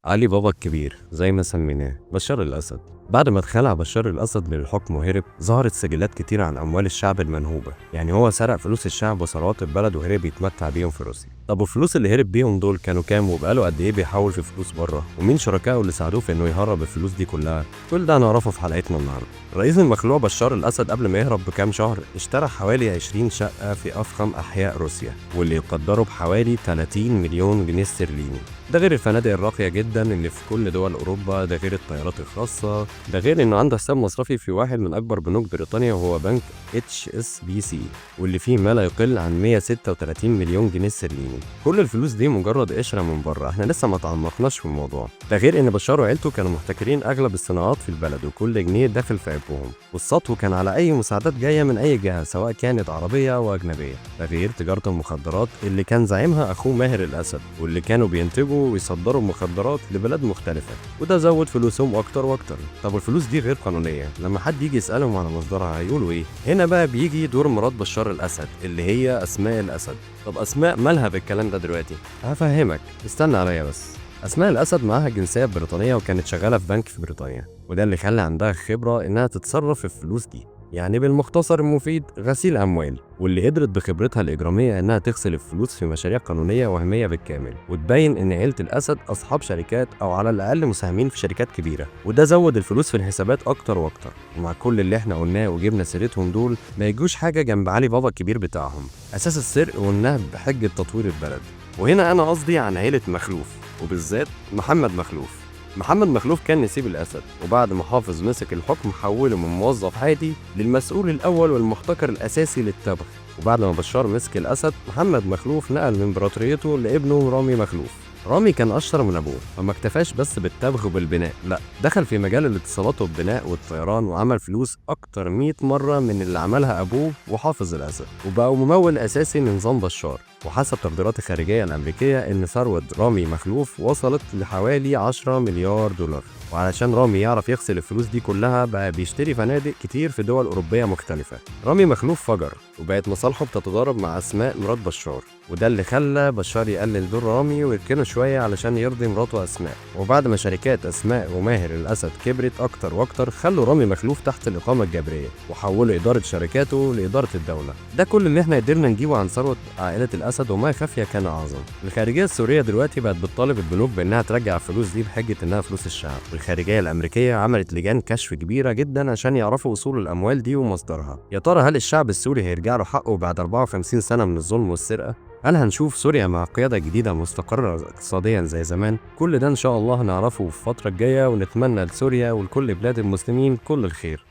علي بابا الكبير زي ما سميناه بشار الأسد. بعد ما اتخلع بشار الأسد من الحكم وهرب، ظهرت سجلات كتير عن أموال الشعب المنهوبة. يعني هو سرق فلوس الشعب وثروات البلد وهرب يتمتع بيهم في روسيا. طب والفلوس اللي هرب بيهم دول كانوا كام، وبقاله قد إيه بيحول في فلوس بره، ومين شركائه اللي ساعدوه في إنه يهرب الفلوس دي كلها؟ كل ده هنعرفه في حلقتنا النهارده. الرئيس المخلوع بشار الأسد قبل ما يهرب بكام شهر اشترى حوالي 20 شقة في أفخم أحياء روسيا، واللي يقدروا بحوالي 30 مليون جنيه استرليني. ده غير الفنادق الراقية جدا اللي في كل دول أوروبا، ده غير الطيارات الخاصة، ده غير إنه عنده حساب مصرفي في واحد من أكبر بنوك بريطانيا وهو بنك HSBC، واللي فيه ما لا يقل عن 136 مليون جنيه استرليني. كل الفلوس دي مجرد قشرة من بره، احنا لسه ما تعمقناش في الموضوع. ده غير إن بشار وعيلته كانوا محتكرين أغلب الصناعات في البلد، وكل جنيه داخل في عبهم، والسطو كان على أي مساعدات جاية من أي جهة سواء كانت عربية أو أجنبية. ده غير تجارة المخدرات اللي كان زعيمها أخوه ماهر الأسد، واللي كانوا بينتجوا ويصدروا مخدرات لبلاد مختلفة، وده زود فلوسهم أكتر وأكتر. طب والفلوس دي غير قانونية، لما حد يجي يسألهم على مصدرها هيقولوا إيه؟ هنا بقى بيجي دور مرات بشار الأسد اللي هي أسماء الأسد. طب أسماء مالها بالكلام ده دلوقتي؟ هفهمك، استنى عليا بس. أسماء الأسد معاها جنسية بريطانية وكانت شغالة في بنك في بريطانيا، وده اللي خلى عندها خبرة إنها تتصرف في الفلوس دي. يعني بالمختصر المفيد غسيل أموال، واللي قدرت بخبرتها الإجرامية إنها تغسل الفلوس في مشاريع قانونية وهمية بالكامل، وتبين إن عيلة الأسد أصحاب شركات أو على الأقل مساهمين في شركات كبيرة، وده زود الفلوس في الحسابات أكتر وأكتر. ومع كل اللي إحنا قلناه وجبنا سيرتهم دول، ما يجوش حاجة جنب علي بابا الكبير بتاعهم، أساس السرقة والنهب بحجة تطوير البلد. وهنا أنا قصدي عن عيلة مخلوف، وبالذات محمد مخلوف. محمد مخلوف كان نسيب الأسد، وبعد ما حافظ مسك الحكم حوله من موظف عادي للمسؤول الأول والمحتكر الأساسي للتبغ. وبعد ما بشار مسك الأسد، محمد مخلوف نقل من إمبراطوريته لابنه رامي مخلوف. رامي كان أشطر من أبوه، فما اكتفاش بس بالتبغ وبالبناء، لا، دخل في مجال الاتصالات والبناء والطيران، وعمل فلوس أكتر 100 مرة من اللي عملها أبوه وحافظ الأسد، وبقى ممول أساسي لنظام بشار. وحسب تقديرات الخارجية الأمريكية إن ثروة رامي مخلوف وصلت لحوالي 10 مليار دولار. وعلشان رامي يعرف يغسل الفلوس دي كلها، بقى بيشتري فنادق كتير في دول أوروبية مختلفة. رامي مخلوف فجر، وبقت مصالحه بتتضارب مع أسماء مرات بشار، وده اللي خلى بشار يقلل دور رامي ويركنه شوية علشان يرضي مراته أسماء. وبعد ما شركات أسماء وماهر الأسد كبرت أكتر وأكتر، خلوا رامي مخلوف تحت الإقامة الجبرية، وحولوا إدارة شركاته لإدارة الدولة. ده كل اللي احنا قدرنا نجيبه عن ثروة عائلة الأسد، وما خفي كان أعظم. الخارجية السورية دلوقتي بقت بتطالب البنوك بإنها ترجع الفلوس دي بحجة إنها فلوس الشعب. الخارجية الأمريكية عملت لجان كشف كبيرة جدا عشان يعرفوا وصول الأموال دي ومصدرها. يا ترى هل الشعب السوري هيرجع له حقه بعد 54 سنة من الظلم والسرقة؟ هل هنشوف سوريا مع قيادة جديدة مستقرة اقتصاديا زي زمان؟ كل ده إن شاء الله هنعرفه في الفترة الجاية، ونتمنى لسوريا ولكل بلاد المسلمين كل الخير.